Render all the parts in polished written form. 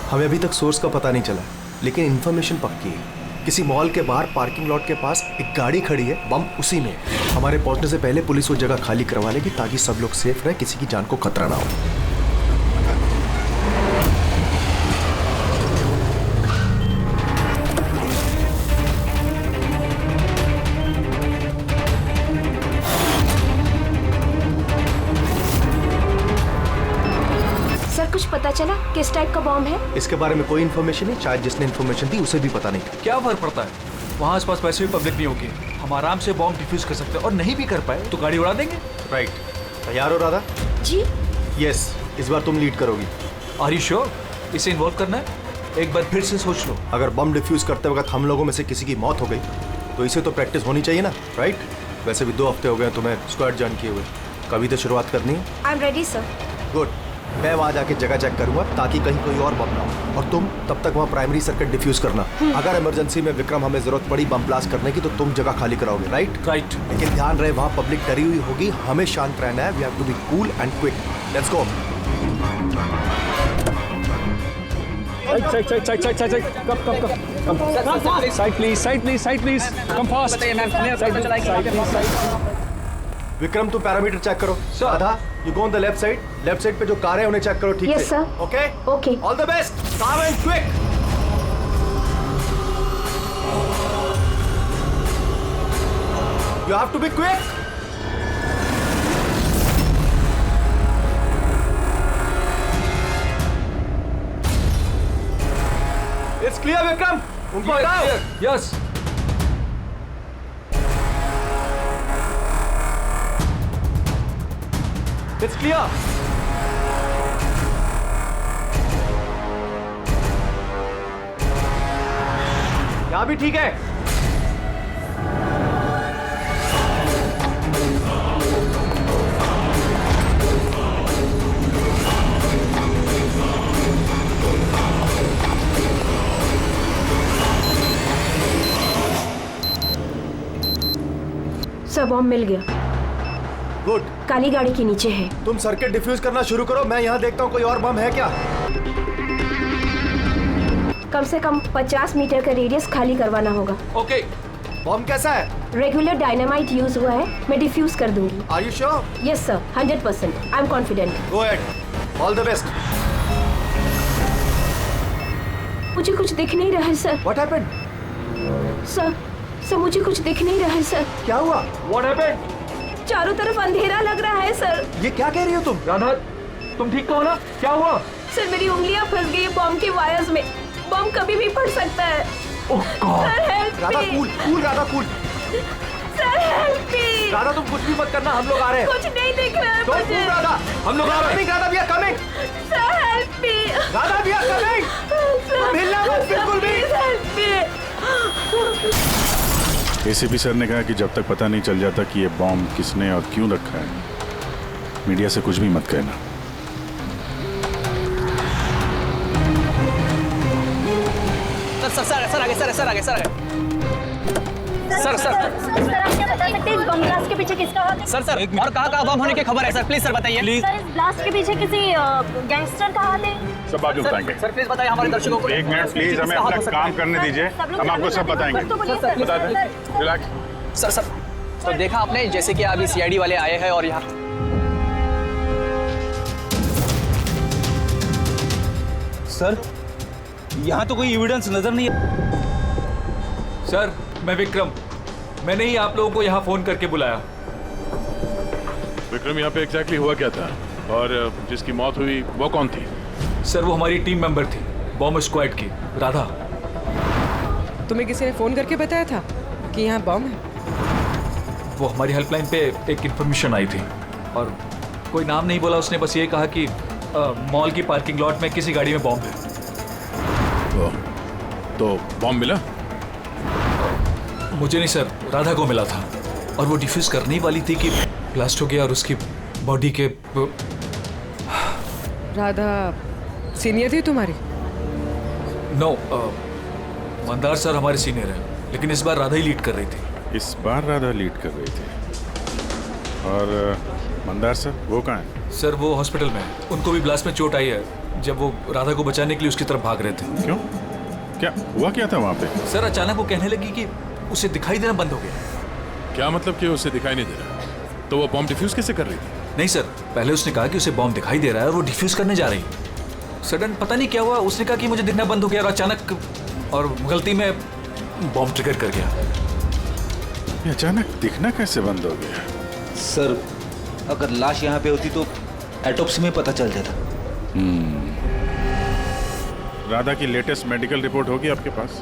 हमें अभी तक सोर्स का पता नहीं चला, लेकिन इन्फॉर्मेशन पक्की है। किसी मॉल के बाहर पार्किंग लॉट के पास एक गाड़ी खड़ी है, बम उसी में है। हमारे पहुंचने से पहले पुलिस वो जगह खाली करवा लेगी ताकि सब लोग सेफ रहे, किसी की जान को खतरा ना हो। कुछ पता चला किस टाइप का बॉम्ब है? इसके बारे में कोई इन्फॉर्मेशन नहीं, शायद जिसने इन्फॉर्मेशन दी उसे भी पता नहीं था। क्या फर्क पड़ता है, वहाँ आसपास वैसे भी पब्लिक नहीं होगी, हम आराम से बॉम्ब डिफ्यूज कर सकते हैं। और नहीं भी कर पाए तो गाड़ी उड़ा देंगे। राइट, तैयार हो राधा? जी यस, इस बार तुम लीड करोगी। आर यू श्योर इसे इन्वॉल्व करना है? एक बार फिर से सोच लो। अगर बम डिफ्यूज करते वक्त हम लोगों में से किसी की मौत हो गई तो इसे तो प्रैक्टिस होनी चाहिए ना, राइट? वैसे भी 2 हफ्ते हो गए तुम्हें स्क्वाड ज्वाइन किए हुए, कभी तो शुरुआत करनी है। I am ready sir. Good, मैं वहाँ जाके जगह चेक करूंगा ताकि कहीं कोई और बम ना हो, और तुम तब तक वहाँ प्राइमरी सर्किट डिफ्यूज करना। अगर इमरजेंसी में विक्रम हमें जरूरत पड़ी बम ब्लास्ट करने की तो तुम जगह खाली कराओगे, राइट? राइट। लेकिन ध्यान रहे वहाँ पब्लिक डरी हुई होगी, हमें शांत रहना है। We have to be cool and quick. Let's go. Vikram तुम पैरामीटर चेक करो। Radha, you go on the left side पे जो कार है उन्हें चेक करो ठीक से। Yes sir. Okay okay. All the best, calm and quick. You have to be quick. It's clear Vikram, उनको हटाओ। यस। It's clear. यहाँ भी ठीक है। सर बॉम्ब मिल गया। गुड। काली गाड़ी के नीचे है। तुम सर्किट डिफ्यूज करना शुरू करो, मैं यहाँ देखता हूँ कोई और बम है क्या। कम से कम 50 मीटर का रेडियस खाली करवाना होगा। ओके। बम कैसा है? रेगुलर डायनामाइट यूज हुआ है, मैं डिफ्यूज कर दूंगी। Are you sure? Yes sir, 100%। I am confident. Go ahead, all the best. मुझे कुछ दिख नहीं रहा है सर। What happened? सर मुझे कुछ दिख नहीं रहा है सर। क्या हुआ? What happened? चारों तरफ अंधेरा लग रहा है सर। ये क्या कह रही हो तुम? राधा, तुम ठीक कहो ना? क्या हुआ? सर मेरी उंगलियां फंस गई बॉम्ब के वायर्स में। बॉम्ब कभी भी फट सकता है। Oh god. Sir help Radha me. Cool Radha cool. Sir help me. Radha तुम कुछ भी मत करना, हम लोग आ रहे हैं। कुछ नहीं दिख रहा है Don't मुझे। move, राधा, हम लोग आ रहे हैं। Radha, we are coming। Sir help me. Radha, we are coming। तुम हिलना मत बिल्कुल भी। Help me. एसीपी सर ने कहा कि जब तक पता नहीं चल जाता कि ये बॉम्ब किसने और क्यों रखा है, मीडिया से कुछ भी मत कहना। सर आगे सर आगे सर आप क्या बता सकते हैं इस बम ब्लास्ट के पीछे किसका हाथ है? सर और कहाँ बम होने की खबर है सर? प्लीज सर बताइए। प्लीज सर इस ब्लास्ट के पीछे किसी गैंगस्टर का हाथ है? सब बात बताएंगे। सर प्लीज बताइए हमारे दर्शकों को। 1 मिनट प्लीज, हमें अपना काम करने दीजिए, हम आपको सब बताएंगे। बता दें, रिलैक्स। सर तो देखा आपने जैसे कि अभी सीआईडी वाले आए हैं और यहाँ सर यहाँ तो कोई एविडेंस नजर नहीं है। सर मैं विक्रम, मैंने ही आप लोगों को यहाँ फोन करके बुलाया। विक्रम, यहाँ पे एग्जैक्टली हुआ क्या था और जिसकी मौत हुई वो कौन थी? सर वो हमारी टीम मेंबर थी, बॉम्ब स्क्वाड की, राधा। तुम्हें किसी ने फोन करके बताया था कि यहाँ बॉम्ब है? वो हमारी हेल्पलाइन पे एक इन्फॉर्मेशन आई थी और कोई नाम नहीं बोला, उसने बस ये कहा कि मॉल की पार्किंग लॉट में किसी गाड़ी में बॉम्ब है। तो बॉम्ब मिला? मुझे नहीं सर, राधा को मिला था और वो डिफ्यूज करने ही वाली थी कि ब्लास्ट हो गया और उसकी बॉडी के। राधा सीनियर थी तुम्हारी? नो, मंदार सर हमारे सीनियर हैं, लेकिन इस बार राधा ही लीड कर रही थी। इस बार राधा लीड कर रही थी और मंदार सर वो कहाँ है? सर वो हॉस्पिटल में है। उनको भी ब्लास्ट में चोट आई है जब वो राधा को बचाने के लिए उसकी तरफ भाग रहे थे। क्यों? क्या हुआ क्या था वहाँ पे? सर अचानक वो कहने लगी कि उसे दिखाई देना बंद हो गया। क्या मतलब कि उसे दिखाई नहीं दे रहा? तो वो बॉम्ब डिफ्यूज कैसे कर रही थी? नहीं सर, पहले उसने कहा कि उसे बॉम्ब दिखाई दे रहा है और वो डिफ्यूज करने जा रही है। सडन पता नहीं क्या हुआ, उसने कहा कि मुझे दिखना बंद हो गया और अचानक और गलती में बॉम्ब ट्रिगर कर गया। ये अचानक दिखना कैसे बंद हो गया? सर अगर लाश यहाँ पे होती तो एटोप्सी में पता चल जाता। राधा की लेटेस्ट मेडिकल रिपोर्ट होगी आपके पास?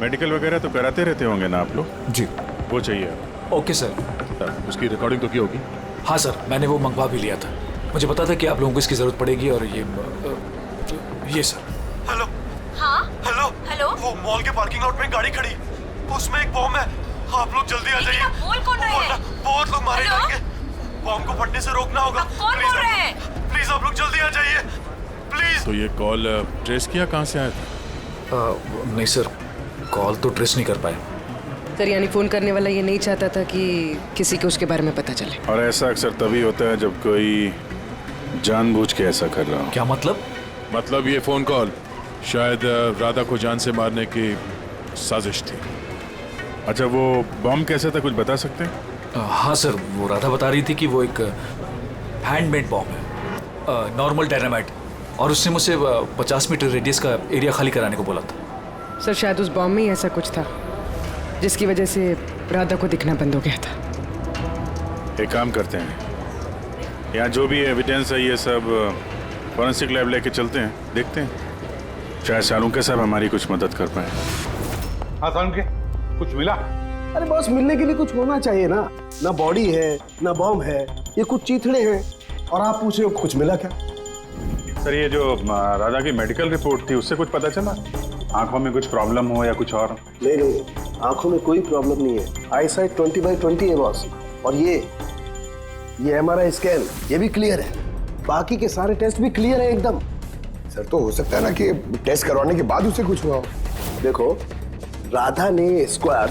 मेडिकल वगैरह तो कराते रहते होंगे ना आप लोग? जी वो चाहिए। Okay sir. उसकी रिकॉर्डिंग तो की होगी? हाँ सर, मैंने वो मंगवा भी लिया था। मुझे पता था कि आप लोगों को इसकी जरूरत पड़ेगी और ये सर। हेलो। हाँ हेलो। हेलो वो मॉल के पार्किंग लॉट में गाड़ी खड़ी, उसमें एक बॉम्ब है। आप लोग जल्दी आ जाइए। बोल कौन रहे हैं? बहुत लोग मारे हेलो? जाएंगे। बॉम्ब को फटने से रोकना होगा। कौन बोल रहे हैं? प्लीज आप लोग जल्दी आ जाइए प्लीज। तो ये कॉल ट्रेस किया कहाँ से आया था? नहीं सर, कॉल तो ट्रेस नहीं कर पाए। सर यानी फोन करने वाला ये नहीं चाहता था कि किसी को उसके बारे में पता चले। और ऐसा अक्सर तभी होता है जब कोई जानबूझ के ऐसा कर रहा हो। क्या मतलब? मतलब ये फोन कॉल शायद राधा को जान से मारने की साजिश थी। अच्छा वो बॉम्ब कैसा था, कुछ बता सकते हैं? हाँ सर, वो राधा बता रही थी कि वो एक हैंडमेड बॉम्ब है, नॉर्मल डायनामाइट, और उसने मुझसे 50 मीटर रेडियस का एरिया खाली कराने को बोला था। सर शायद उस बॉम्ब में ही ऐसा कुछ था जिसकी वजह से राधा को दिखना बंद हो गया था। एक काम करते हैं, यहाँ जो भी एविडेंस है ये सब फॉरेंसिक लैब लेके चलते हैं, देखते हैं शायद शाहरुख साहब हमारी कुछ मदद कर पाए। हाँ के कुछ मिला? अरे बॉस, मिलने के लिए कुछ होना चाहिए ना। ना बॉडी है ना बॉम्ब है, ये कुछ चीथड़े हैं और आप पूछ रहे हो कुछ मिला क्या? सर ये जो राधा की मेडिकल रिपोर्ट थी उससे कुछ पता चला? आंखों में कुछ प्रॉब्लम हो या कुछ और? नहीं, आंखों में कोई प्रॉब्लम नहीं है। आई साइट 20/20 है बॉस। और ये MRI स्कैन ये भी क्लियर है। बाकी के सारे टेस्ट भी क्लियर है एकदम। सर तो हो सकता है ना कि टेस्ट करवाने के बाद उसे कुछ हुआ हो। देखो, राधा ने स्क्वाड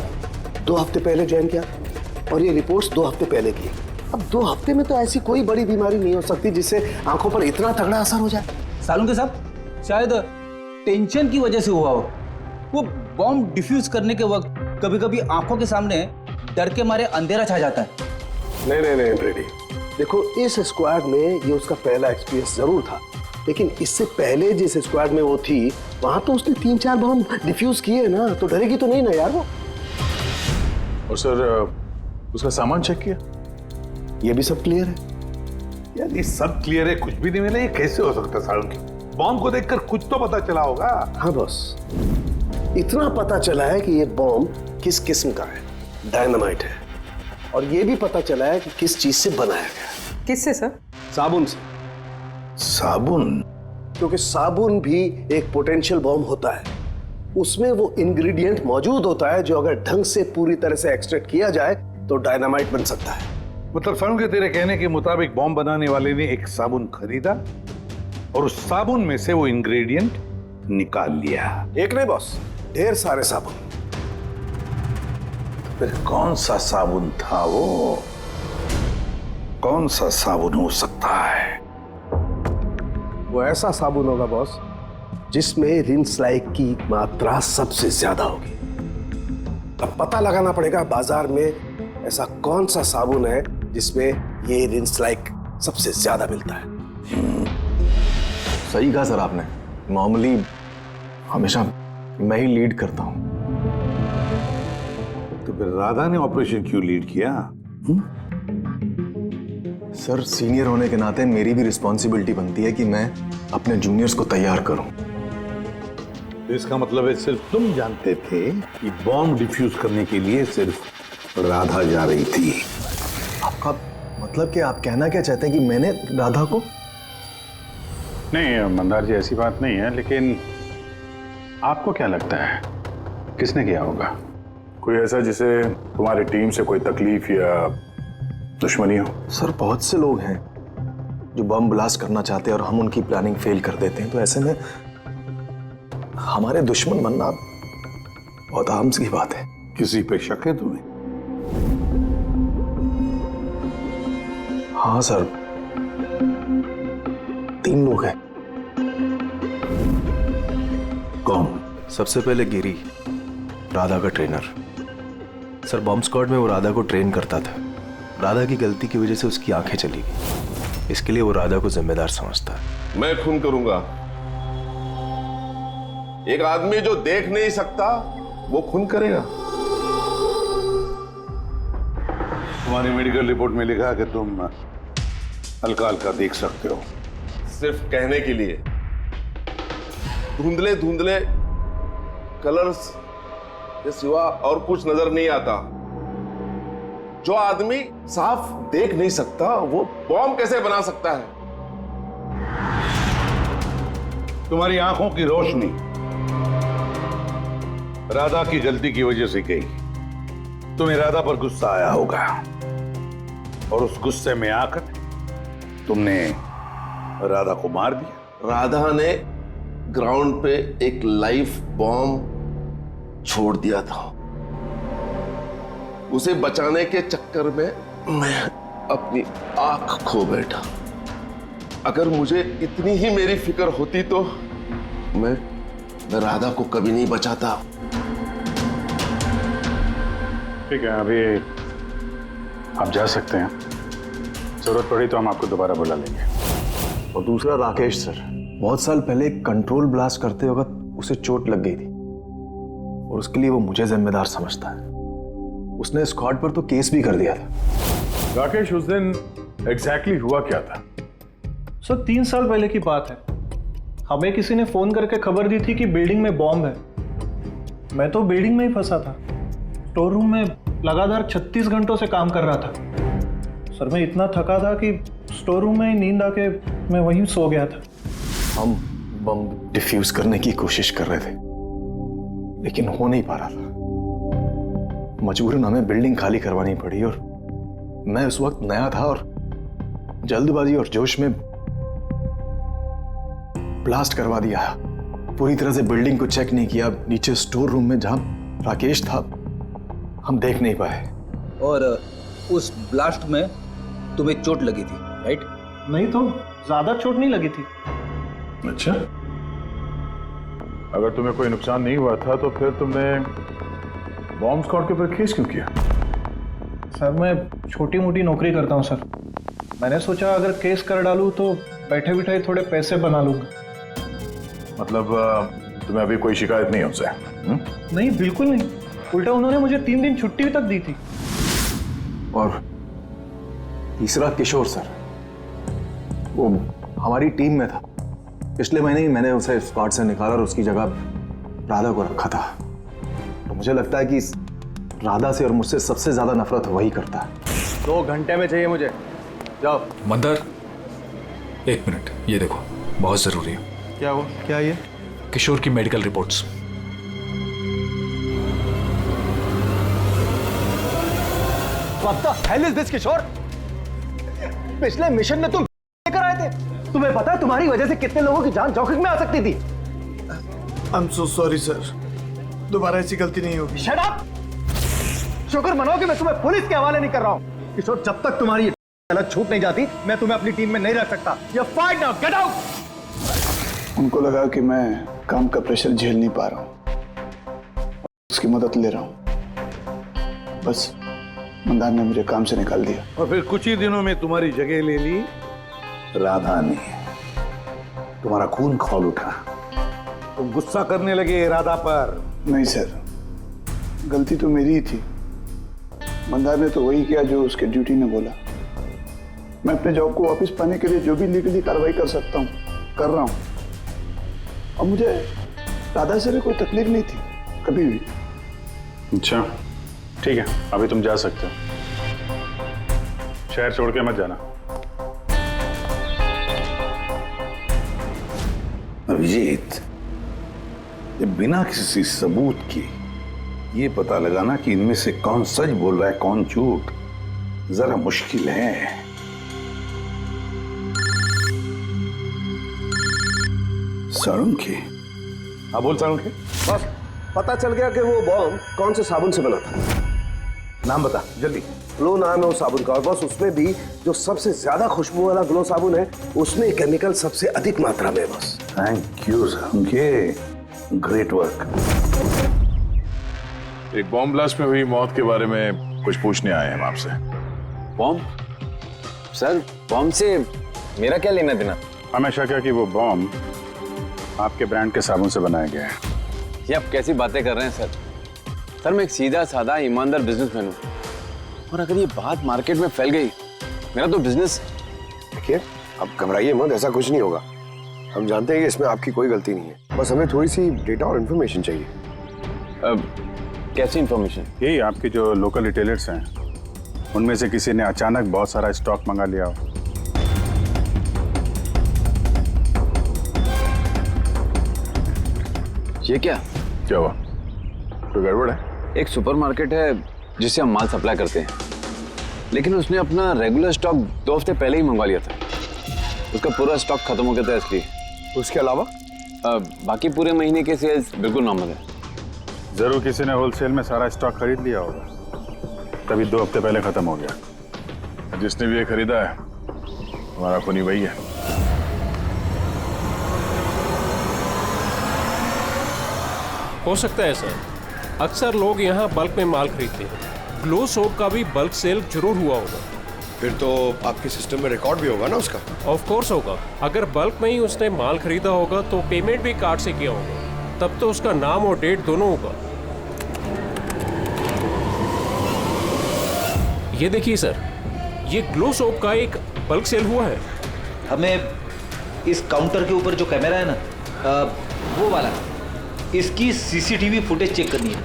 2 हफ्ते पहले ज्वाइन किया और ये रिपोर्ट्स 2 हफ्ते पहले की। अब 2 हफ्ते में तो ऐसी कोई बड़ी बीमारी नहीं हो सकती जिससे आंखों पर इतना तगड़ा असर हो जाए। सालुंके साहब शायद टेंशन की वजह से हुआ हो। वो बॉम्ब डिफ्यूज करने के वक्त कभी कभी आंखों के सामने डर के मारे अंधेरा छा जाता है। नहीं ब्रेडी, देखो इस स्क्वाड में ये उसका पहला एक्सपीरियंस जरूर था, लेकिन इससे पहले जिस स्क्वाड में वो थी वहां तो उसने 3-4 बॉम्ब डिफ्यूज किए ना, तो डरेगी तो नहीं ना यार वो। और सर उसका सामान चेक किया? ये भी सब क्लियर है। यार ये सब क्लियर है, कुछ भी नहीं मिला, ये कैसे हो सकता है? सालुंके बॉम्ब को देखकर कुछ तो पता चला होगा। हाँ बॉस, इतना पता चला है कि ये बॉम्ब किस किस्म का है, डायनामाइट है। और ये भी पता चला है कि किस चीज से बनाया गया। किससे सर? साबुन से। साबुन? क्योंकि साबुन भी एक पोटेंशियल बॉम्ब होता है। उसमें वो इंग्रेडिएंट मौजूद होता है जो अगर ढंग से पूरी तरह से एक्सट्रैक्ट किया जाए तो डायनामाइट बन सकता है। मतलब सालुंके तेरे कहने के मुताबिक बॉम्ब बनाने वाले ने एक साबुन खरीदा और उस साबुन में से वो इंग्रेडिएंट निकाल लिया। एक नहीं बॉस, ढेर सारे साबुन। फिर कौन सा साबुन था वो? कौन सा साबुन हो सकता है? वो ऐसा साबुन होगा बॉस जिसमें रिंस लाइक की मात्रा सबसे ज्यादा होगी। अब पता लगाना पड़ेगा बाजार में ऐसा कौन सा साबुन है जिसमें ये रिंस लाइक सबसे ज्यादा मिलता है। सही कहा सर आपने। नॉर्मली हमेशा मैं ही लीड करता हूं। तो फिर राधा ने ऑपरेशन क्यों लीड किया? सर सीनियर होने के नाते मेरी भी रिस्पॉन्सिबिलिटी बनती है कि मैं अपने जूनियर्स को तैयार करूं। तो इसका मतलब है सिर्फ तुम जानते थे कि बॉम्ब डिफ्यूज करने के लिए सिर्फ राधा जा रही थी। आपका मतलब कि आप कहना क्या चाहते हैं कि मैंने राधा को? नहीं मंदार जी ऐसी बात नहीं है, लेकिन आपको क्या लगता है किसने किया होगा? कोई ऐसा जिसे तुम्हारी टीम से कोई तकलीफ या दुश्मनी हो? सर बहुत से लोग हैं जो बम ब्लास्ट करना चाहते हैं और हम उनकी प्लानिंग फेल कर देते हैं, तो ऐसे में हमारे दुश्मन बनना बहुत आम सी बात है। किसी पे शक है तुम्हें? हाँ सर, 3 लोग हैं। कौन? सबसे पहले गिरी, राधा का ट्रेनर। सर बॉम्ब स्क्वाड में वो राधा को ट्रेन करता था। राधा की गलती की वजह से उसकी आंखें चली गई, इसके लिए वो राधा को जिम्मेदार समझता है। मैं खून करूंगा। एक आदमी जो देख नहीं सकता वो खून करेगा। तुम्हारी मेडिकल रिपोर्ट में लिखा कि तुम हल्का हल्का देख सकते हो। सिर्फ कहने के लिए। धुंधले धुंधले कलर्स के सिवा और कुछ नजर नहीं आता। जो आदमी साफ देख नहीं सकता वो बॉम्ब कैसे बना सकता है? तुम्हारी आंखों की रोशनी राधा की गलती की वजह से गई। तुम्हें राधा पर गुस्सा आया होगा और उस गुस्से में आकर तुमने राधा को मार दिया। राधा ने ग्राउंड पे एक लाइव बॉम्ब छोड़ दिया था। उसे बचाने के चक्कर में मैं अपनी आंख खो बैठा। अगर मुझे इतनी ही मेरी फिक्र होती तो मैं राधा को कभी नहीं बचाता। ठीक है, अभी आप जा सकते हैं। जरूरत पड़ी तो हम आपको दोबारा बुला लेंगे। और दूसरा राकेश सर, बहुत साल पहले कंट्रोल ब्लास्ट करते वक्त उसे चोट लग गई थी और उसके लिए वो मुझे जिम्मेदार समझता है। उसने स्क्वाड पर तो केस भी कर दिया था। राकेश, उस दिन एग्जैक्टली हुआ क्या था? सर 3 साल पहले की बात है। हमें किसी ने फोन करके खबर दी थी कि बिल्डिंग में बॉम्ब है। मैं तो बिल्डिंग में ही फंसा था। स्टोर रूम में लगातार 36 घंटों से काम कर रहा था। सर मैं इतना थका था कि स्टोर रूम में ही नींद आके मैं वहीं सो गया था। हम बम डिफ्यूज करने की कोशिश कर रहे थे लेकिन हो नहीं पा रहा था। मजबूरन हमें बिल्डिंग खाली करवानी पड़ी और मैं उस वक्त नया था और जल्दबाजी और जोश में ब्लास्ट करवा दिया। पूरी तरह से बिल्डिंग को चेक नहीं किया। नीचे स्टोर रूम में जहां राकेश था हम देख नहीं पाए। और उस ब्लास्ट में तुम्हें चोट लगी थी, राइट? नहीं तो ज्यादा चोट नहीं लगी थी। अच्छा, अगर तुम्हें कोई नुकसान नहीं हुआ था तो फिर तुमने बॉम्ब स्क्वाड के ऊपर केस क्यों किया? सर मैं छोटी मोटी नौकरी करता हूँ सर। मैंने सोचा अगर केस कर डालूं तो बैठे बिठाए थोड़े पैसे बना लूंगा। मतलब तुम्हें अभी कोई शिकायत नहीं उनसे? नहीं, बिल्कुल नहीं। उल्टा उन्होंने मुझे 3 दिन छुट्टी तक दी थी। और तीसरा किशोर सर, वो हमारी टीम में था। पिछले महीने ही मैंने उसे स्क्वाड से निकाला और उसकी जगह राधा को रखा था। तो मुझे लगता है कि राधा से और मुझसे सबसे ज्यादा नफरत वही करता है। 2 घंटे में चाहिए मुझे। जाओ। मंदर, 1 मिनट, ये देखो, बहुत जरूरी है। क्या हुआ? क्या ये? किशोर की medical reports. What the hell is this, किशोर? पिछले मिशन में तुम लेकर आए थे। तुम्हें पता है तुम्हारी वजह से कितने लोगों की जान जोखिम में आ सकती थी। I'm so sorry सर, दोबारा ऐसी गलती नहीं होगी। Shut up! शुक्र मनाओ कि मैं तुम्हें पुलिस के हवाले नहीं कर रहा हूँ। किशोर, जब तक तुम्हारी गलत छूट नहीं जाती मैं तुम्हें अपनी टीम में नहीं रख सकता। You're fired now, get out! उनको लगा कि मैं काम का प्रेशर झेल नहीं पा रहा हूँ, उसकी मदद ले रहा हूँ। बस मंदार ने मुझे काम से निकाल दिया। और फिर कुछ ही दिनों में तुम्हारी जगह ले ली राधा ने। तुम्हारा खून खौल उठा। तुम गुस्सा करने लगे राधा पर। नहीं सर, गलती तो मेरी ही थी। मंदार ने तो वही किया जो उसके ड्यूटी ने बोला। मैं अपने जॉब को वापस पाने के लिए जो भी लीगली कार्रवाई कर सकता हूँ कर रहा हूँ। और मुझे राधा से भी कोई तकलीफ नहीं थी कभी भी। अच्छा, ठीक है, अभी तुम जा सकते हो। शहर छोड़ के मत जाना। अभिजीत, ये बिना किसी सबूत के ये पता लगाना कि इनमें से कौन सच बोल रहा है कौन झूठ, जरा मुश्किल है। साळुंखे। हाँ बोल साळुंखे। बस पता चल गया कि वो बॉम्ब कौन से साबुन से बना था। नाम बता जल्दी। ग्लो नाम है उस साबुन का, और बस उसमें भी जो सबसे ज्यादा खुशबू वाला ग्लो साबुन है उसमें केमिकल सबसे अधिक मात्रा में है बस। Thank you sir, great work. एक बॉम्ब ब्लास्ट में हुई मौत के बारे में कुछ पूछने आए हैं हम आपसे। बॉम्ब? सर बॉम्ब से मेरा क्या लेना देना? हमें शक है कि वो बॉम्ब आपके ब्रांड के साबुन से बनाया गया है। ये आप कैसी बातें कर रहे हैं सर? सर मैं एक सीधा साधा ईमानदार बिजनेसमैन हूँ, और अगर ये बात मार्केट में फैल गई मेरा तो बिजनेस। देखिए आप घबराइए मत, ऐसा कुछ नहीं होगा। हम जानते हैं कि इसमें आपकी कोई गलती नहीं है, बस हमें थोड़ी सी डेटा और इन्फॉर्मेशन चाहिए। कैसी इन्फॉर्मेशन? यही आपके जो लोकल रिटेलर्स हैं उनमें से किसी ने अचानक बहुत सारा स्टॉक मंगा लिया हो। ये क्या हुआ? कोई गड़बड़ है? एक सुपरमार्केट है जिससे हम माल सप्लाई करते हैं, लेकिन उसने अपना रेगुलर स्टॉक 2 हफ्ते पहले ही मंगवा लिया था। उसका पूरा स्टॉक खत्म हो गया था इसलिए। उसके अलावा बाकी पूरे महीने के सेल्स बिल्कुल नॉर्मल है। जरूर किसी ने होलसेल में सारा स्टॉक खरीद लिया होगा, तभी 2 हफ्ते पहले खत्म हो गया। जिसने भी ये खरीदा है हमारा खूनी वही है। हो सकता है सर, अक्सर लोग यहाँ बल्क में माल खरीदते हैं। ग्लो सोप का भी बल्क सेल जरूर हुआ होगा। फिर तो आपके सिस्टम में रिकॉर्ड भी होगा ना उसका? ऑफ कोर्स होगा। अगर बल्क में ही उसने माल खरीदा होगा तो पेमेंट भी कार्ड से किया होगा, तब तो उसका नाम और डेट दोनों होगा। ये देखिए सर, ये ग्लो सोप का एक बल्क सेल हुआ है। हमें इस काउंटर के ऊपर जो कैमरा है ना, वो वाला, इसकी सीसीटीवी फुटेज चेक करनी है।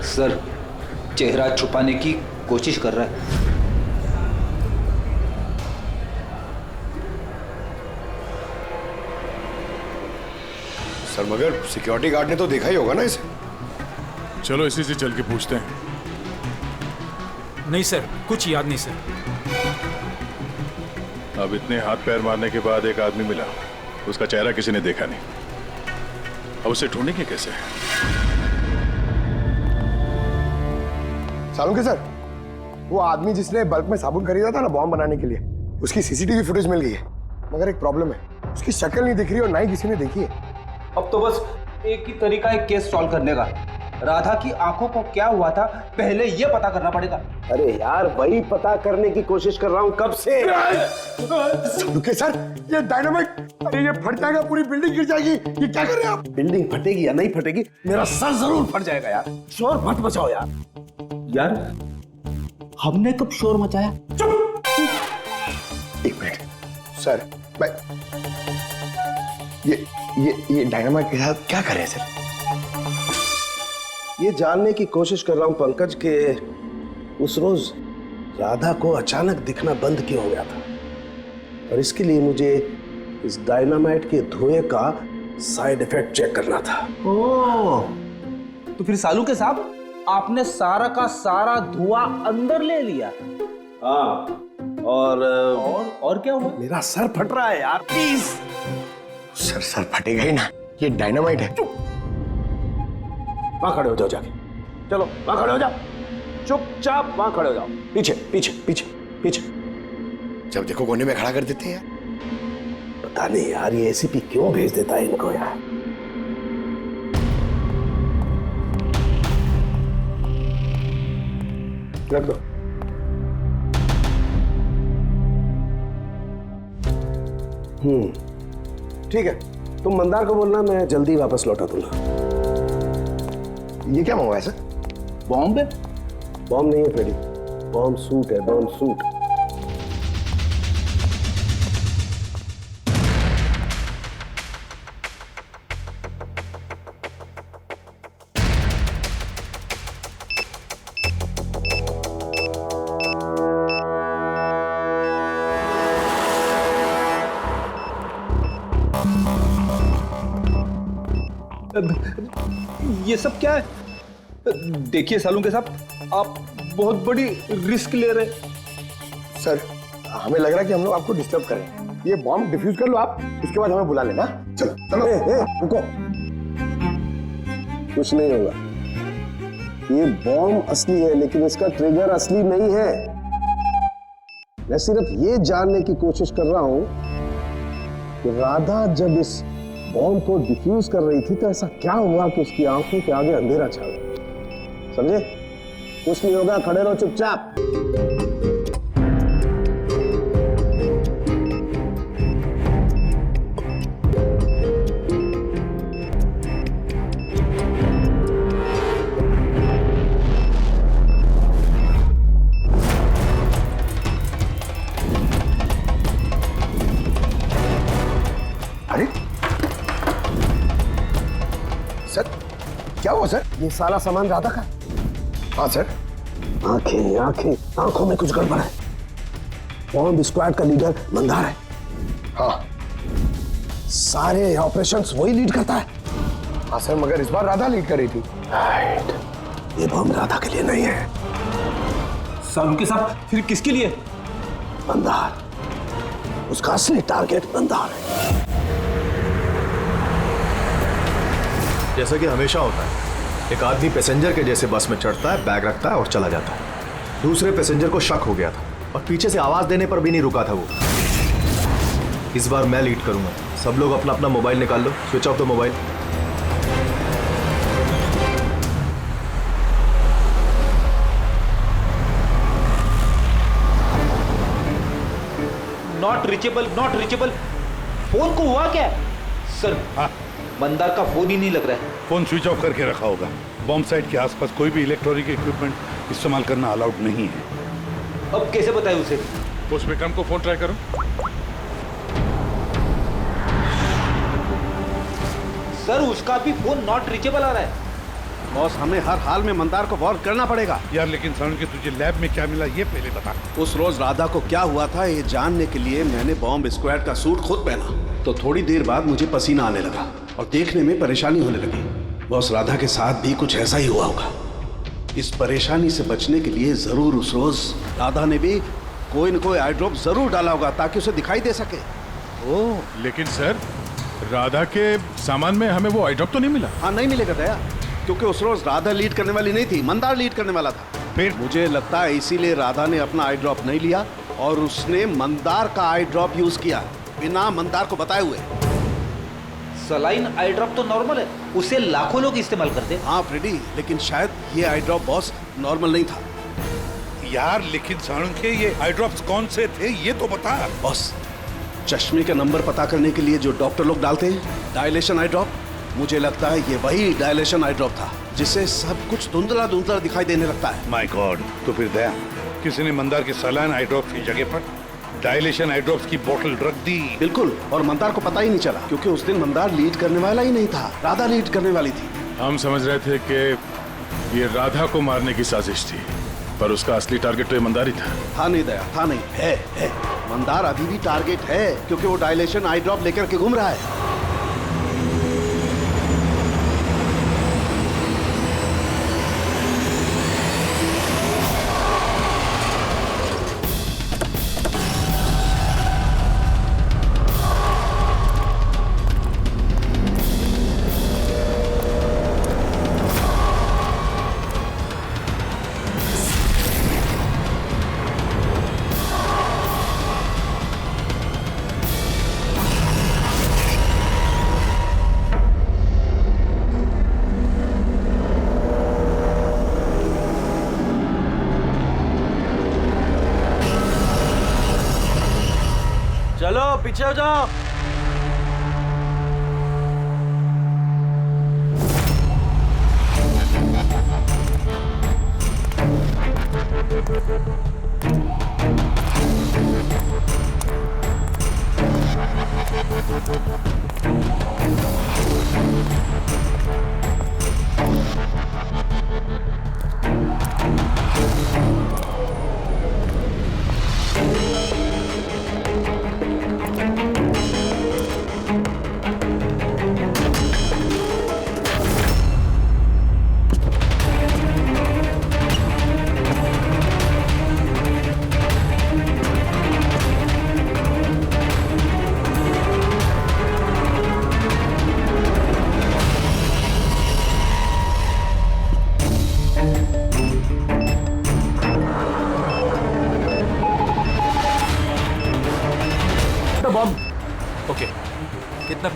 सर चेहरा छुपाने की कोशिश कर रहा है। सर मगर सिक्योरिटी गार्ड ने तो देखा ही होगा ना इसे। चलो इसी से चल के पूछते हैं। नहीं सर, कुछ याद नहीं सर। अब इतने हाथ पैर मारने के बाद एक आदमी मिला, उसका चेहरा किसी ने देखा नहीं। अब उसे ढूंढेंगे कैसे? सालुंके सर, वो आदमी जिसने बल्क में साबुन खरीदा था ना बॉम्ब बनाने के लिए, उसकी सीसीटीवी फुटेज मिल गई है। मगर एक प्रॉब्लम है, उसकी शक्ल नहीं दिख रही और ना ही किसी ने देखी है। अब तो बस एक ही तरीका है केस सॉल्व करने का। राधा की आंखों को क्या हुआ था पहले ये पता करना पड़ेगा। अरे यार वही पता करने की कोशिश कर रहा हूँ कब से। सालुंके सर, ये डायनामाइट, अरे ये फट जाएगा, पूरी बिल्डिंग गिर जाएगी। ये क्या कर रहे हैं आप? बिल्डिंग फटेगी या नहीं फटेगी, मेरा सर जरूर फट जाएगा यार। शोर मत मचाओ यार। यार हमने कब शोर मचाया? चुप! एक मिनट सर, मैं ये डायनामाइट के साथ क्या कर रहे हैं सर? ये जानने की कोशिश कर रहा हूं पंकज के उस रोज राधा को अचानक दिखना बंद क्यों हो गया था, और इसके लिए मुझे इस डायनामाइट के धुएं का साइड इफेक्ट चेक करना था। ओह, तो फिर सालुंके साहब आपने सारा का सारा धुआं अंदर ले लिया? हाँ, और क्या हुआ? मेरा सर फट रहा है यार, प्लीज। सर फटेगा ही ना, ये डायनामाइट है। वहां खड़े हो जाओ जाके, चलो वहां खड़े हो जाओ, चुपचाप वहां खड़े हो जाओ। पीछे पीछे पीछे पीछे। जब देखो कोने में खड़ा कर देते हैं यार। पता नहीं यार ये एसीपी क्यों भेज देता है इनको यार। रख दो। ठीक है, तुम मंदार को बोलना, मैं जल्दी वापस लौटा दूंगा। ये क्या मंगवाया सर? बॉम्ब है? बॉम्ब नहीं है फ्रेडी, बॉम्ब सूट है, बॉम्ब सूट। ये सब क्या है? देखिए सालुंके साहब, आप बहुत बड़ी रिस्क ले रहे हैं। सर हमें लग रहा है कि हम लोग आपको डिस्टर्ब कर रहे हैं। ये बॉम्ब डिफ्यूज कर लो आप, उसके बाद हमें बुला लेना। चलो चलो। रुको, कुछ नहीं होगा। ये बॉम्ब असली है लेकिन इसका ट्रिगर असली नहीं है। मैं सिर्फ ये जानने की कोशिश कर रहा हूं कि राधा जब इस बॉम्ब को डिफ्यूज कर रही थी तो ऐसा क्या हुआ कि उसकी आंखों के आगे अंधेरा छा गया। समझे? कुछ नहीं होगा, खड़े रहो चुपचाप। अरे सर, क्या हुआ सर? ये सारा सामान राधा का? हाँ सर। आंखें आंखें, आंखों में कुछ गड़बड़ है। बॉम्ब स्क्वाड का लीडर मंदार है। हाँ, सारे ऑपरेशंस वही लीड करता है। हाँ सर, मगर इस बार राधा लीड कर रही थी। राइट, ये बॉम्ब राधा के लिए नहीं है। सालू के साथ फिर किसके लिए? मंदार, उसका असली टारगेट मंदार है। जैसा कि हमेशा होता है, एक आदमी पैसेंजर के जैसे बस में चढ़ता है, बैग रखता है और चला जाता है। दूसरे पैसेंजर को शक हो गया था और पीछे से आवाज देने पर भी नहीं रुका था वो। इस बार मैं लीड करूंगा। सब लोग अपना अपना मोबाइल निकाल लो, switch off the mobile. Not reachable, not reachable. Phone को हुआ क्या सर? हाँ, मंदार का फोन ही नहीं लग रहा है। फोन स्विच ऑफ करके रखा होगा। बॉम्ब साइट के आसपास कोई भी इलेक्ट्रॉनिक इक्विपमेंट इस्तेमाल करना अलाउड नहीं है। अब कैसे बताए उसे? उस विक्रम को फोन ट्राई करो। सर, उसका भी फोन नॉट रीचेबल आ रहा है। बॉस, हमें हर हाल में मंदार को वॉर्न करना पड़ेगा। यार लेकिन साउंड के तुझे लैब में क्या मिला ये पहले बता। उस रोज राधा को क्या हुआ था ये जानने के लिए मैंने बॉम्ब स्क्वाड का सूट खुद पहना, तो थोड़ी देर बाद मुझे पसीना आने लगा और देखने में परेशानी होने लगी। बॉस, राधा के साथ भी कुछ ऐसा ही हुआ होगा। इस परेशानी से बचने के लिए जरूर उस रोज राधा ने भी कोई न कोई आई ड्रॉप जरूर डाला होगा ताकि उसे दिखाई दे सके। ओह, लेकिन सर राधा के सामान में हमें वो आई ड्रॉप तो नहीं मिला। हाँ, नहीं मिलेगा दया, क्योंकि उस रोज राधा लीड करने वाली नहीं थी, मंदार लीड करने वाला था। फिर मुझे लगता है इसीलिए राधा ने अपना आई ड्रॉप नहीं लिया और उसने मंदार का आई ड्रॉप यूज किया बिना मंदार को बताए हुए। सलाइन आई ड्रॉप तो नॉर्मल है, उसे लाखों लोग इस्तेमाल करते हैं। हाँ फ्रेडी, लेकिन शायद ये आई ड्रॉप बॉस नॉर्मल नहीं था। यार लेकिन साउंड के ये आई ड्रॉप्स कौन से थे ये तो बता। बॉस, चश्मे का नंबर पता करने के लिए जो डॉक्टर लोग डालते हैं, डायलेशन आई ड्रॉप, मुझे लगता है ये वही डायलेशन आई ड्रॉप था जिससे सब कुछ धुंधला धुंधला दिखाई देने लगता है। माय गॉड, तो फिर दया किसी ने मंदार के सलाइन आई ड्रॉप्स की जगह पर डायलेशन आई ड्रॉप्स की बोतल रख दी। बिल्कुल, और मंदार को पता ही नहीं चला क्योंकि उस दिन मंदार लीड करने वाला ही नहीं था, राधा लीड करने वाली थी। हम समझ रहे थे कि ये राधा को मारने की साजिश थी, पर उसका असली टारगेट तो ये मंदार ही था। नहीं दया, था नहीं, है। मंदार अभी भी टारगेट है क्योंकि वो डायलेशन आई ड्रॉप लेकर के घूम रहा है। चलो पीछे हो जाओ।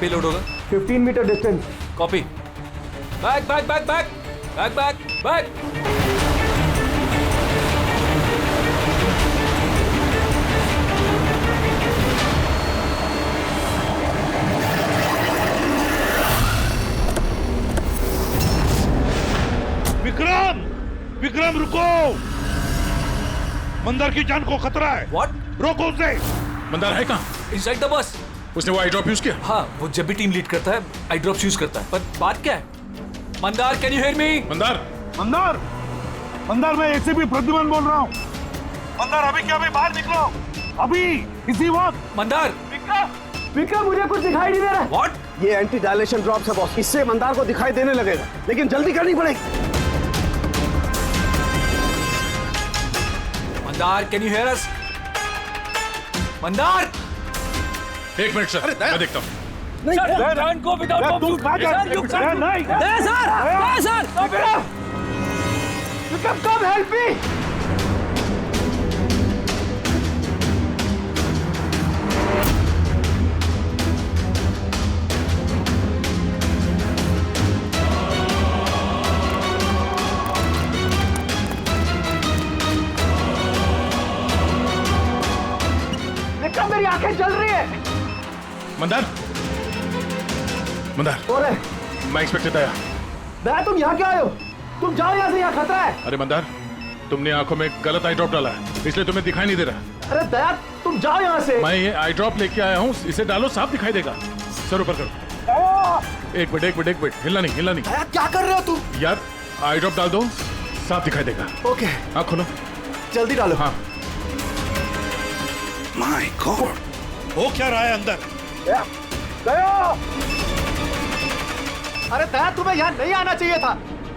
पेलोड होगा? 15 meter distance. Copy. Back back back back back back back. Vikram, Vikram रुको, मंदार की जान को खतरा है। What? रोको उसे। मंदार है कहाँ? Inside the bus। उसने वो आई ड्रॉप यूज किया? हाँ, वो जब भी टीम लीड करता है आई ड्रॉप्स यूज करता है। पर बात क्या है? Mandar, can you hear me? Mandar, Mandar, Mandar, मैं एसीपी प्रद्युमन बोल रहा हूँ। मंदार अभी क्या, अभी बाहर निकलो, अभी इसी वक्त। मंदार। विक्रम, मुझे कुछ दिखाई नहीं दे रहा। What? ये एंटी डायलेशन ड्रॉप्स है बॉस, इससे मंदार को दिखाई देने लगेगा, लेकिन जल्दी करनी पड़ेगी। मंदार, कैन यू हियर अस? मंदार। एक मिनट सर, मैं देखता हूँ। विक्रम, कम हेल्प मी। विक्रम, मेरी आंखें जल रही है। मंदार, मंदार। और मैं इंस्पेक्टर दया। दया, तुम यहाँ क्यों आए हो? तुम जाओ यहाँ से, यहाँ खतरा है। अरे मंदार, तुमने आंखों में गलत आई ड्रॉप डाला है, इसलिए तुम्हें दिखाई नहीं दे रहा। अरे दया, तुम जाओ यहाँ से। मैं ये आई ड्रॉप लेके आया हूँ, इसे डालो, साफ दिखाई देगा। सर ऊपर करो। एक मिनट, हिलना नहीं, हिलना नहीं। दया, क्या कर रहे हो तुम? यार, आई ड्रॉप डाल दो, साफ दिखाई देगा। ओके। हाँ खोलो, जल्दी डालो। हाँ। माय गॉड, हो क्या रहा है अंदर? दया! अरे दया, तुम्हें यहाँ नहीं आना चाहिए था।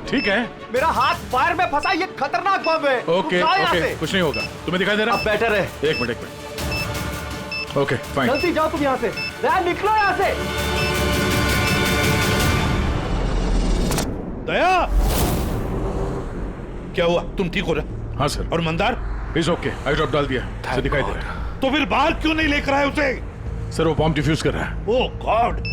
ठीक है, मेरा हाथ फायर में फंसा, ये खतरनाक बम है। ओके ओके, कुछ नहीं होगा। तुम्हें दिखाई दे रहा? अब बेटर है। एक मिनट। Okay fine. जल्दी जाओ तुम यहाँ से। दया, निकलो यहाँ से। दया, क्या हुआ? तुम ठीक हो रहा? हाँ सर। और Mandar? Is okay, I drop डाल दिया, से दिखाई दे रहा है। तो फिर बाहर क्यों नहीं लेकर आए उसे? सर वो बॉम्ब डिफ्यूज कर रहा है। Oh God.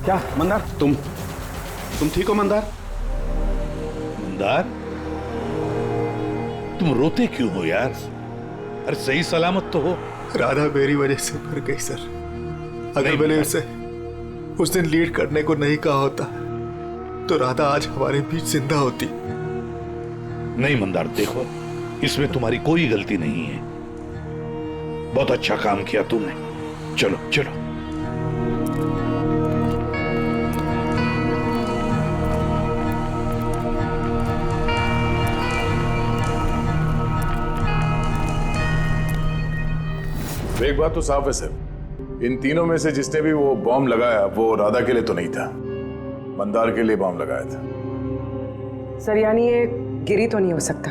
क्या मंदार, तुम ठीक हो मंदार? मंदार, तुम रोते क्यों हो यार? अरे सही सलामत तो हो। राधा मेरी वजह से मर गई सर। अगर मैंने उसे उस दिन लीड करने को नहीं कहा होता तो राधा आज हमारे बीच जिंदा होती। नहीं मंदार, देखो इसमें तुम्हारी कोई गलती नहीं है। बहुत अच्छा काम किया तुमने। चलो चलो। एक बात तो साफ है सर, इन तीनों में से जिसने भी वो बॉम्ब लगाया वो राधा के लिए तो नहीं था, मंदार के लिए बॉम्ब लगाया था। सर यानी ये गिरी तो नहीं हो सकता,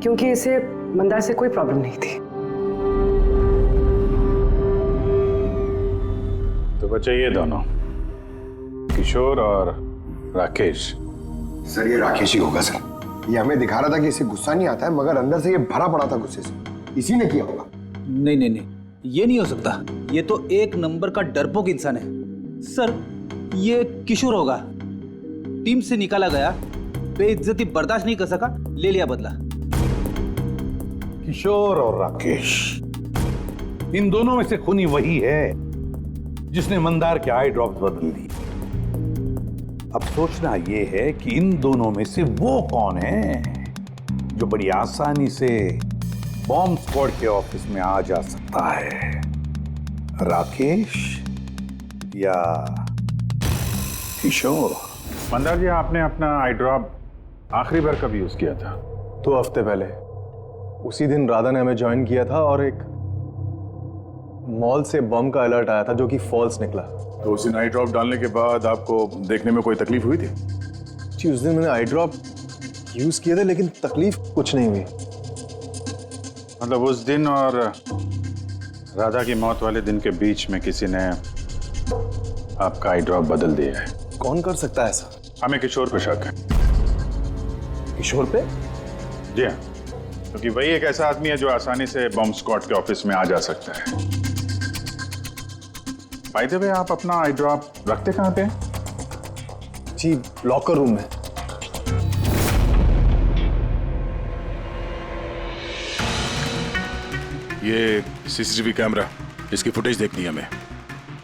क्योंकि इसे मंदार से कोई प्रॉब्लम नहीं थी। तो बच्चे ये दोनों, किशोर और राकेश। सर ये राकेश ही होगा सर। ये हमें दिखा रहा था कि इसे गुस्सा नहीं आता है, मगर अंदर से ये भरा पड़ा था गुस्से से। इसी ने किया होगा। नहीं नहीं नहीं, ये नहीं हो सकता। ये तो एक नंबर का डरपोक इंसान है सर। ये किशोर होगा, टीम से निकाला गया, बेइज्जती बर्दाश्त नहीं कर सका, ले लिया बदला। किशोर और राकेश, इन दोनों में से खूनी वही है जिसने मंदार के आई ड्रॉप्स बदल दी। अब सोचना यह है कि इन दोनों में से वो कौन है जो बड़ी आसानी से बॉम्ब स्क्वाड के ऑफिस में आ जा सकता है, राकेश या किशोर? मंदार जी, आपने अपना आई ड्रॉप आखिरी बार कब यूज किया था? 2 हफ्ते पहले। उसी दिन राधा ने हमें ज्वाइन किया था और एक मॉल से बम का अलर्ट आया था जो कि फॉल्स निकला। तो उसी आई ड्रॉप डालने के बाद आपको देखने में कोई तकलीफ हुई थी? जी, उस दिन मैंने आई ड्रॉप यूज किए थे लेकिन तकलीफ कुछ नहीं हुई। मतलब उस दिन और राधा की मौत वाले दिन के बीच में किसी ने आपका आई ड्रॉप बदल दिया है। कौन कर सकता है ऐसा? हमें किशोर पे शक है। किशोर पे? जी हाँ, क्योंकि वही एक ऐसा आदमी है जो आसानी से बॉम्ब स्क्वाड के ऑफिस में आ जा सकता है। बाय द वे, आप अपना आई ड्रॉप रखते कहाँ पे हैं? जी, लॉकर रूम में। ये सीसीटीवी कैमरा, इसकी फुटेज देखनी है हमें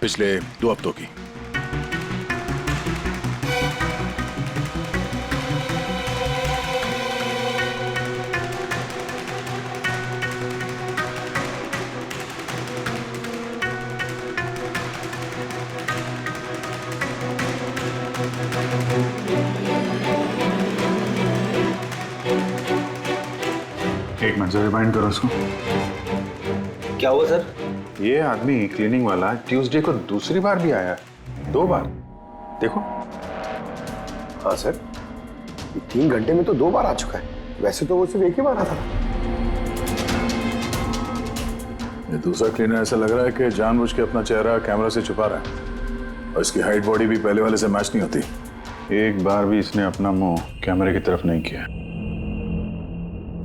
पिछले 2 हफ्तों की। एक मिनट से रिमाइंड करो उसको। क्या हुआ सर? ये आदमी क्लीनिंग वाला ट्यूसडे को दूसरी बार भी आया है, 2 बार। देखो। हाँ सर, 3 घंटे में तो 2 बार आ चुका है। वैसे तो वो सिर्फ एक ही बार आता था। ये दूसरा क्लीनर ऐसा लग रहा है कि जानबूझ के अपना चेहरा कैमरा से छुपा रहा है और इसकी हाइट बॉडी भी पहले वाले से मैच नहीं होती। एक बार भी इसने अपना मुंह कैमरे की तरफ नहीं किया।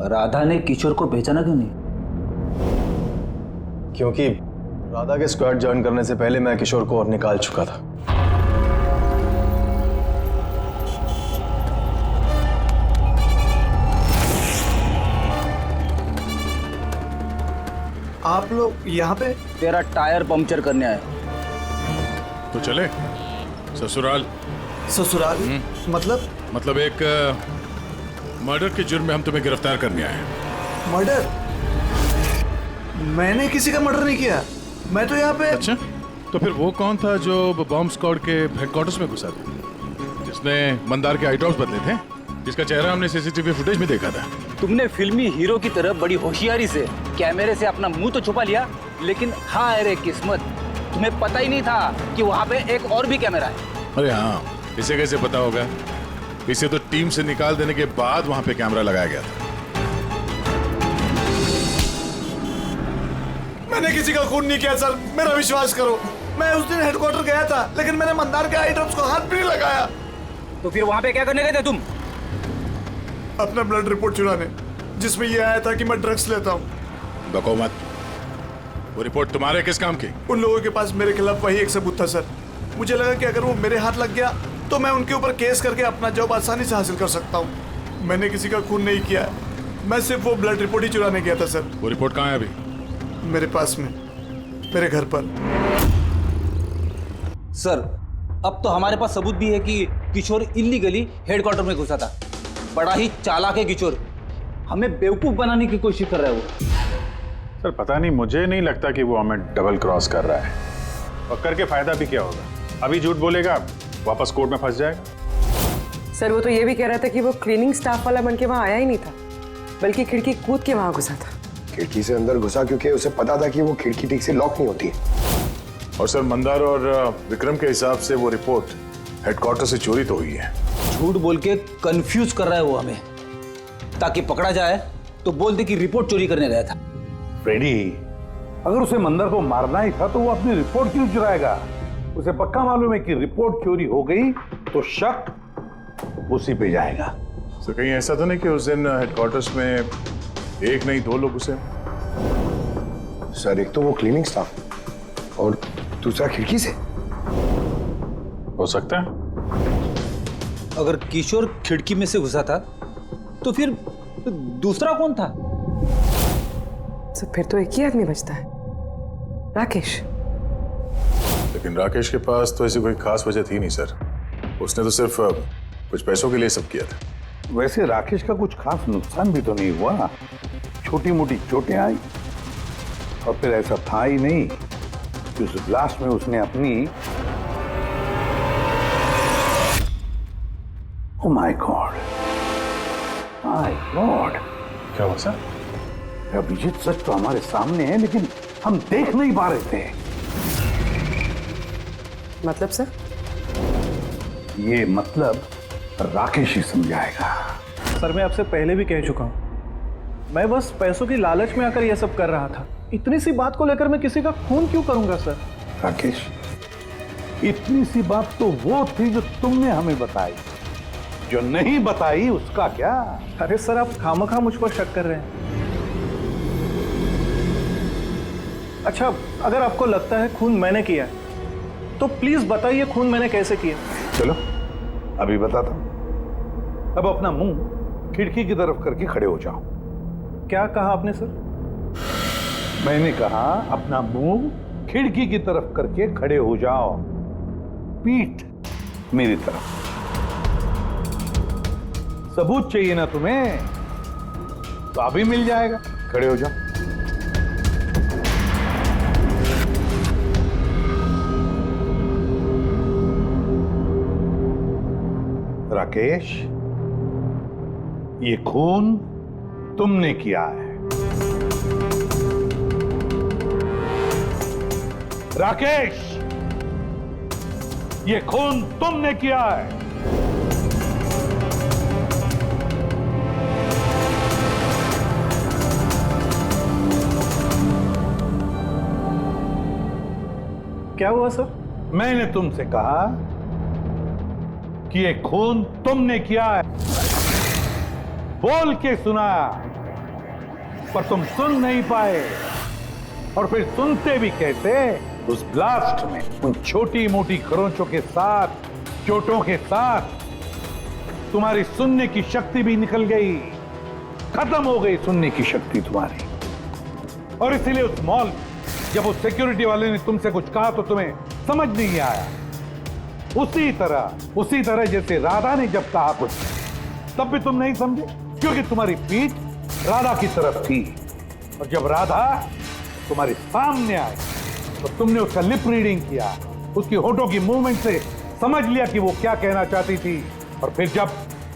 राधा ने किशोर को पहचाना क्यों नहीं? क्योंकि राधा के स्क्वाड ज्वाइन करने से पहले मैं किशोर को और निकाल चुका था। आप लोग यहाँ पे? तेरा टायर पंक्चर करने आए। तो चले ससुराल। ससुराल? मतलब एक मर्डर के जुर्म में हम तुम्हें गिरफ्तार करने आए हैं। मर्डर? मैंने किसी का मर्डर नहीं किया। मैं तो यहाँ पे। अच्छा, तो फिर वो कौन था जो बॉम्ब स्क्वाड के हेडक्वार्टर्स में घुसा था, जिसने मंदार के आई ड्रॉप्स बदले थे, जिसका चेहरा हमने सीसीटीवी फुटेज में देखा था? तुमने फिल्मी हीरो की तरह बड़ी होशियारी से कैमरे से अपना मुंह तो छुपा लिया, लेकिन हाय रे किस्मत, तुम्हें पता ही नहीं था कि वहाँ पे एक और भी कैमरा है। अरे हाँ, इसे कैसे पता होगा? इसे तो टीम से निकाल देने के बाद वहां पे कैमरा लगाया गया था। मैंने किसी का खून नहीं किया सर, मेरा विश्वास करो। मैं उस दिन हेडक्वार्टर गया था, लेकिन मैंने मंदार के आई ड्रॉप्स को हाथ भी नहीं लगाया। तो फिर वहां पे क्या करने गए थे तुम? अपना ब्लड रिपोर्ट चुराने, जिसमें ये आया था कि मैं ड्रग्स लेता हूँ। बको मत। वो रिपोर्ट तुम्हारे किस काम की? उन लोगों के पास मेरे खिलाफ वही एक सबूत था सर। मुझे लगा कि अगर वो मेरे हाथ लग गया तो मैं उनके ऊपर केस करके अपना जॉब आसानी से हासिल कर सकता हूँ। मैंने किसी का खून नहीं किया, मैं सिर्फ वो ब्लड रिपोर्ट ही चुराने गया था सर। वो रिपोर्ट कहाँ है अभी? मेरे पास में, मेरे घर पर। सर, अब तो हमारे पास सबूत भी है कि किशोर इल्लीगली हेडक्वार्टर में घुसा था। बड़ा ही चालाक है किशोर, हमें बेवकूफ बनाने की कोशिश कर रहा है वो। सर पता नहीं, मुझे नहीं लगता कि वो हमें डबल क्रॉस कर रहा है। और करके फायदा भी क्या होगा? अभी झूठ बोलेगा, वापस कोर्ट में फंस जाएगा। सर, वो तो ये भी कह रहा था कि वो क्लीनिंग स्टाफ वाला बन के वहाँ आया ही नहीं था, बल्कि खिड़की कूद के वहाँ घुसा था। खिड़की से अंदर घुसा क्योंकि उसे पता था कि वो खिड़की ठीक से लॉक नहीं होती है। और सर, मंदार और विक्रम के हिसाब से वो रिपोर्ट हेडक्वार्टर से चोरी तो हुई है। झूठ बोल के कंफ्यूज कर रहा है वो हमें, ताकि पकड़ा जाए तो बोल दे कि रिपोर्ट चोरी करने गया था। फ्रेडी, अगर उसे मंदर को मारना ही था तो वो अपनी रिपोर्ट क्यों चुराएगा? उसे पक्का मालूम है कि रिपोर्ट चोरी हो गई तो शक उसी पे जाएगा। तो कहीं ऐसा तो नहीं कि उस दिन हेडक्वार्टर्स में एक नहीं 2 लोग घुसे? सर, एक तो वो क्लीनिंग स्टाफ और दूसरा खिड़की से। हो सकता है। अगर किशोर खिड़की में से घुसा था तो फिर दूसरा कौन था? तो फिर तो एक ही आदमी बचता है, राकेश। लेकिन राकेश के पास तो ऐसी कोई खास वजह थी नहीं सर। उसने तो सिर्फ कुछ पैसों के लिए सब किया था। वैसे राकेश का कुछ खास नुकसान भी तो नहीं हुआ। छोटी मोटी चोटें आई और फिर ऐसा था ही नहीं कि उस ब्लास्ट में उसने अपनी oh my God, my God, क्या हुआ सर? अभिजीत, सच तो हमारे सामने है लेकिन हम देख नहीं पा रहे थे। मतलब सर? ये मतलब राकेश ही समझाएगा। सर मैं आपसे पहले भी कह चुका हूँ, मैं बस पैसों की लालच में आकर यह सब कर रहा था। इतनी सी बात को लेकर मैं किसी का खून क्यों करूंगा सर? राकेश, इतनी सी बात तो वो थी जो तुमने हमें बताई, जो नहीं बताई उसका क्या? अरे सर आप खामखा मुझ पर शक कर रहे हैं। अच्छा, अगर आपको लगता है खून मैंने किया है तो प्लीज बताइए खून मैंने कैसे किया। चलो अभी बताता हूं। अब अपना मुंह खिड़की की तरफ करके खड़े हो जाओ। क्या कहा आपने सर? मैंने कहा अपना मुंह खिड़की की तरफ करके खड़े हो जाओ, पीठ मेरी तरफ। सबूत चाहिए ना तुम्हें, तो अभी मिल जाएगा। खड़े हो जाओ। राकेश, ये खून तुमने किया है। राकेश, ये खून तुमने किया है। क्या हुआ सर? मैंने तुमसे कहा कि ये खून तुमने किया है, बोल के सुनाया, पर तुम सुन नहीं पाए। और फिर सुनते भी कैसे? उस ब्लास्ट में उन छोटी मोटी खरोंचों के साथ, चोटों के साथ तुम्हारी सुनने की शक्ति भी निकल गई, खत्म हो गई सुनने की शक्ति तुम्हारी। और इसीलिए उस मॉल जब उस सिक्योरिटी वाले ने तुमसे कुछ कहा तो तुम्हें समझ नहीं आया। उसी तरह जैसे राधा ने जब कहा कुछ, तब भी तुम नहीं समझे, क्योंकि तुम्हारी पीठ राधा की तरफ थी। और जब राधा तुम्हारे सामने आई तो तुमने उसका लिप रीडिंग किया, उसकी होठों की मूवमेंट से समझ लिया कि वो क्या कहना चाहती थी। और फिर जब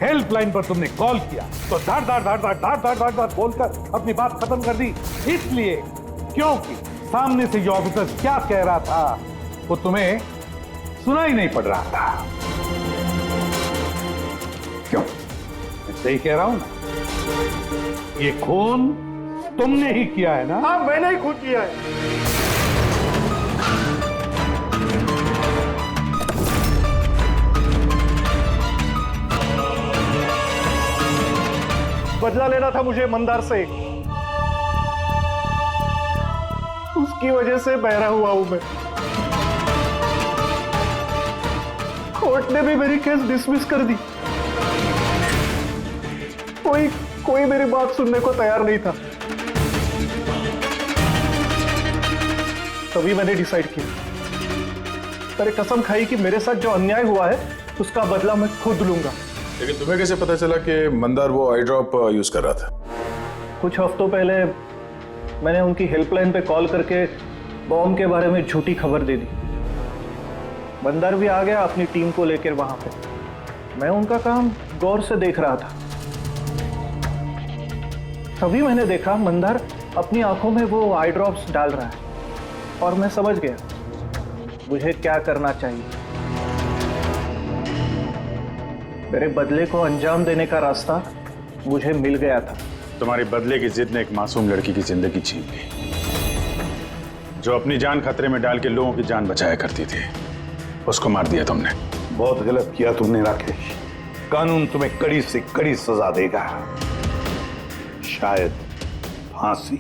हेल्पलाइन पर तुमने कॉल किया तो धाड़ धाड़ धाड़ धाड़ धाड़ धाड़ धाड़ धाड़ बोलकर अपनी बात खत्म कर दी। इसलिए क्योंकि सामने से जो ऑफिसर क्या कह रहा था वो तुम्हें सुनाई नहीं पड़ रहा था। क्यों? मैं सही कह रहा हूं ना? ये खून तुमने ही किया है ना? हाँ, मैंने ही खून किया है। बदला लेना था मुझे मंदार से, उसकी वजह से बहरा हुआ हूं मैं। कोर्ट ने भी मेरी केस डिसमिस कर दी। कोई मेरी बात सुनने को तैयार नहीं था। तभी मैंने डिसाइड किया, मैंने कसम खाई कि मेरे साथ जो अन्याय हुआ है उसका बदला मैं खुद लूंगा। लेकिन तुम्हें कैसे पता चला कि मंदार वो आई ड्रॉप यूज कर रहा था? कुछ हफ्तों पहले मैंने उनकी हेल्पलाइन पे कॉल करके बॉम्ब के बारे में झूठी खबर दे दी। मंदार भी आ गया अपनी टीम को लेकर वहां पे। मैं उनका काम गौर से देख रहा था। तभी मैंने देखा मंदार अपनी आंखों में वो आई ड्रॉप्स डाल रहा है और मैं समझ गया मुझे क्या करना चाहिए। मेरे बदले को अंजाम देने का रास्ता मुझे मिल गया था। तुम्हारी बदले की जिद ने एक मासूम लड़की की जिंदगी छीन ली, जो अपनी जान खतरे में डाल के लोगों की जान बचाया करती थी। उसको मार दिया तुमने। बहुत गलत किया तुमने राकेश। कानून तुम्हें कड़ी से कड़ी सजा देगा, शायद फांसी।